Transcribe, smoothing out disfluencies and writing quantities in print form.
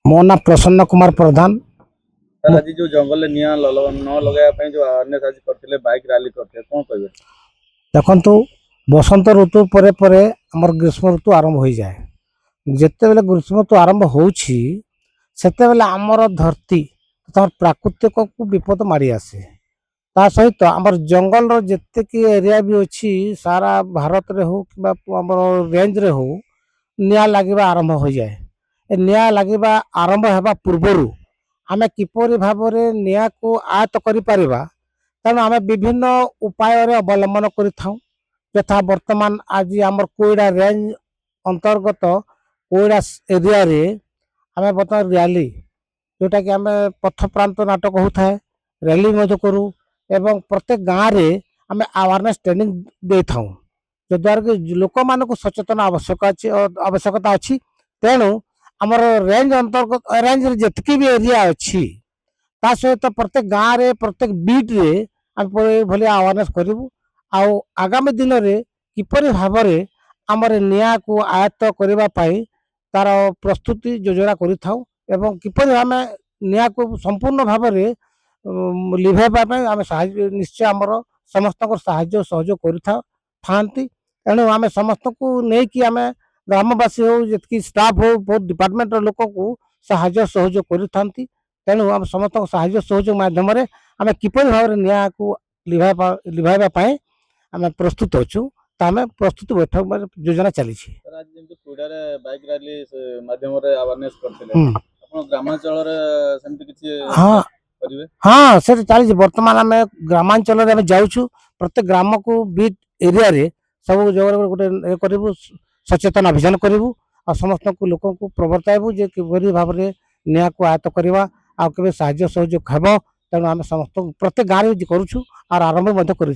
मो ना प्रसन्न कुमार प्रधान। सर आज जो जंगल में निया न लगाया जो अवेयरनेस आज करथिले बाइक रैली करथे कोन कहबे। देखु बसंत ऋतु परे परे आमर ग्रीष्म ऋतु आरंभ हो जाए। जिते बेले ग्रीष्म ऋतु आरंभ होउछि सेते बेले आमर धरती तथा प्राकृतिक को विपद मारी आसे। ता सहित आमर जंगल रो जेते की एरिया भी अछि सारा भारत रे हो कि आमर रेंज रे हो निया लागिबा आरंभ हो जाए। ए निया लागिबा आरंभ हेबा पूर्वरु आमे किपरि भाबरे निया को आयत करि परिबा तेणु आमे विभिन्न उपाय रे अवलंबन करिथाउ। यथा वर्तमान आज आमर कोइडा रेंज अंतर्गत कोइडा एरिया रे आमे बर्तमान रैली जोटा कि आमे पथ प्रांत नाटक होता है रैली मध्य करू एवं प्रत्येक गाँव में आम अवेयरनेस ट्रेनिंग दे था जद्वारा कि लोक मान सचेतन आवश्यकता अच्छी। तेणु आमर रेंज अंतर्गत रेंज जी भी एरिया अच्छी ता सहित प्रत्येक गाँव में प्रत्येक बीट रे आम भाई अवेयरनेस करूँ। आगामी दिन में किपरि भाव में आमर निया को आयत्त करने तार प्रस्तुति योजना करूँ किपरि आम निया को संपूर्ण भाव में लिभाइबा आम निश्चय आमर समस्त साहाय्य सहयोग करती। तेणु आम समस्त को लेकिन आम ग्रामवासी हो जी स्टाफ हो बहुत डिपार्टमेंट लोक को साहाय्य सहयोग करती। तेणु आम समस्त साहाय्य सहयोग माध्यम आम किपरि भाव में निया को लिभाइबा आम प्रस्तुत अच्छु आम प्रस्तुत बैठक योजना चली। बाइक रैली माध्यम अवेयरनेस करथिले आपण ग्रामांचल रे सेमति किछि हाँ करिवे। हाँ से चली बर्तमान आम ग्रामांचल जाऊँ प्रत्येक ग्राम को बीट एरिया रे सब जगह गोटे करूँ सचेतन अभियान करूँ और समस्त को लोक को प्रवर्ताइबू जे किभली भाव में निया को आयत्त करवा आगे साहाय्य सहयोग हेब। तेणु आम समस्त प्रत्येक गाँव में करुँ और आरंभ कर।